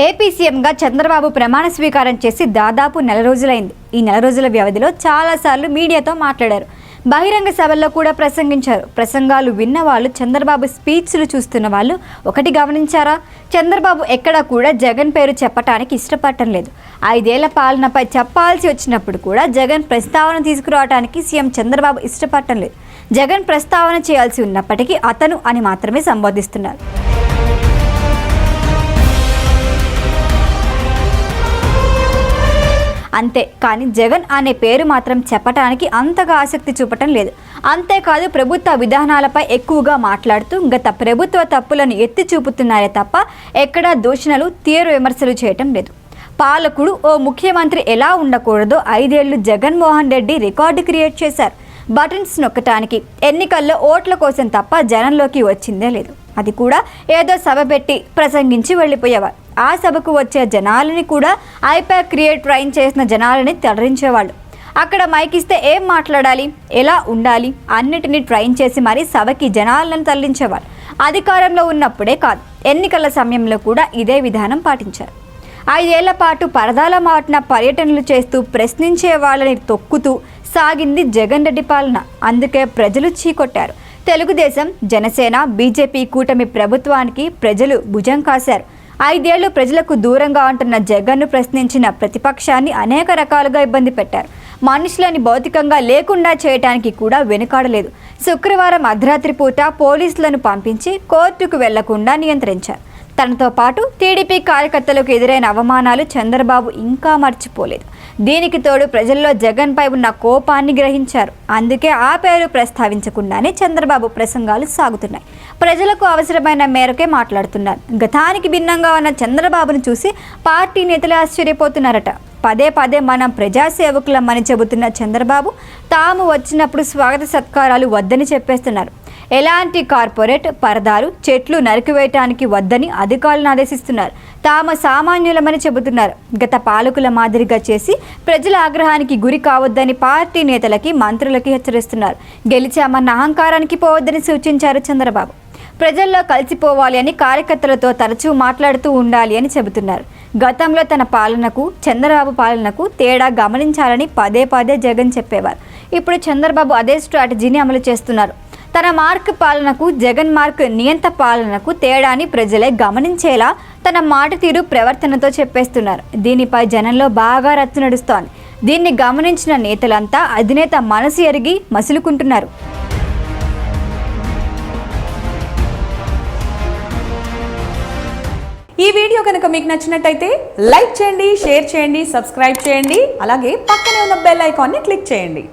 AP సీఎంగా చంద్రబాబు ప్రమాణ స్వీకారం చేసి దాదాపు నెల రోజులైంది. ఈ నెల రోజుల వ్యవధిలో చాలాసార్లు మీడియాతో మాట్లాడారు. బహిరంగ సభల్లో కూడా ప్రసంగించారు. ప్రసంగాలు విన్న వాళ్ళు, చంద్రబాబు స్పీచ్లు చూస్తున్న వాళ్ళు ఒకటి గమనించారా? చంద్రబాబు ఎక్కడా కూడా జగన్ పేరు చెప్పటానికి ఇష్టపడటం లేదు. 5 ఏళ్ల పాలనపై చెప్పాల్సి వచ్చినప్పుడు కూడా జగన్ ప్రస్తావన తీసుకురావడానికి సీఎం చంద్రబాబు ఇష్టపడటం లేదు. జగన్ ప్రస్తావన చేయాల్సి ఉన్నప్పటికీ అతను అని మాత్రమే సంబోధిస్తున్నారు. అంతే కానీ జగన్ అనే పేరు మాత్రం చెప్పటానికి అంతగా ఆసక్తి చూపటం లేదు. అంతేకాదు, ప్రభుత్వ విధానాలపై ఎక్కువగా మాట్లాడుతూ గత ప్రభుత్వ తప్పులను ఎత్తి చూపుతున్నారే తప్ప ఎక్కడా దూషణలు, తీవ్ర విమర్శలు చేయటం లేదు. పాలకుడు, ఓ ముఖ్యమంత్రి ఎలా ఉండకూడదో 5 ఏళ్లు జగన్మోహన్ రెడ్డి రికార్డు క్రియేట్ చేశారు. బటన్స్ నొక్కటానికి, ఎన్నికల్లో ఓట్ల కోసం తప్ప జనంలోకి వచ్చిందే లేదు. అది కూడా ఏదో సభ పెట్టి ప్రసంగించి వెళ్ళిపోయేవారు. ఆ సభకు వచ్చే జనాలని కూడా ఐప్యాక్ క్రియేట్ ట్రైన్ చేసిన జనాలని తరలించేవాళ్ళు. అక్కడ మైకిస్తే ఏం మాట్లాడాలి, ఎలా ఉండాలి అన్నిటినీ ట్రైన్ చేసి మరీ సభకి జనాలను తరలించేవాళ్ళు. అధికారంలో ఉన్నప్పుడే కాదు, ఎన్నికల సమయంలో కూడా ఇదే విధానం పాటించారు. 5 ఏళ్ల పాటు పరదాల మాటిన పర్యటనలు చేస్తూ ప్రశ్నించే వాళ్ళని తొక్కుతూ సాగింది జగన్ రెడ్డి పాలన. అందుకే ప్రజలు చీకొట్టారు. తెలుగుదేశం, జనసేన, బీజేపీ కూటమి ప్రభుత్వానికి ప్రజలు భుజం కాశారు. 5 ఏళ్లు ప్రజలకు దూరంగా ఉంటున్న జగన్ను ప్రశ్నించిన ప్రతిపక్షాన్ని అనేక రకాలుగా ఇబ్బంది పెట్టారు. మనుషులని భౌతికంగా లేకుండా చేయడానికి కూడా వెనుకాడలేదు. శుక్రవారం అర్ధరాత్రి పూట పోలీసులను పంపించి కోర్టుకు వెళ్లకుండా నియంత్రించారు. తనతో పాటు టీడీపీ కార్యకర్తలకు ఎదురైన అవమానాలు చంద్రబాబు ఇంకా మర్చిపోలేదు. దీనికి తోడు ప్రజల్లో జగన్పై ఉన్న కోపాన్ని గ్రహించారు. అందుకే ఆ పేరు ప్రస్తావించకుండానే చంద్రబాబు ప్రసంగాలు సాగుతున్నాయి. ప్రజలకు అవసరమైన మేరకే మాట్లాడుతున్నారు. గతానికి భిన్నంగా ఉన్న చంద్రబాబును చూసి పార్టీ నేతలు ఆశ్చర్యపోతున్నారట. పదే పదే మనం ప్రజాసేవకులమని చెబుతున్న చంద్రబాబు తాము వచ్చినప్పుడు స్వాగత సత్కారాలు వద్దని చెప్పేస్తున్నారు. ఎలాంటి కార్పొరేట్ పరదాలు, చెట్లు నరికివేయటానికి వద్దని అధికారులను ఆదేశిస్తున్నారు. తాము సామాన్యులమని చెబుతున్నారు. గత పాలకుల మాదిరిగా చేసి ప్రజల ఆగ్రహానికి గురి కావద్దని పార్టీ నేతలకి, మంత్రులకి హెచ్చరిస్తున్నారు. గెలిచామన్న అహంకారానికి పోవద్దని సూచించారు చంద్రబాబు. ప్రజల్లో కలిసిపోవాలి అని, కార్యకర్తలతో తరచూ మాట్లాడుతూ ఉండాలి అని చెబుతున్నారు. గతంలో తన పాలనకు, చంద్రబాబు పాలనకు తేడా గమనించాలని పదే పదే జగన్ చెప్పేవారు. ఇప్పుడు చంద్రబాబు అదే స్ట్రాటజీని అమలు చేస్తున్నారు. తన మార్క్ పాలనకు, జగన్ మార్క్ నియంత పాలనకు తేడాని ప్రజలే గమనించేలా తన మాట తీరు, ప్రవర్తనతో చెప్పేస్తున్నారు. దీనిపై జనంలో బాగా రచ్చ నడుస్తోంది. దీన్ని గమనించిన నేతలంతా అధినేత మనసు ఎరిగి మసులుకుంటున్నారు. ఈ వీడియో కనుక మీకు నచ్చినట్టయితే లైక్ చేయండి, షేర్ చేయండి, సబ్స్క్రైబ్ చేయండి. అలాగే పక్కనే ఉన్న బెల్ ఐకాన్ని క్లిక్ చేయండి.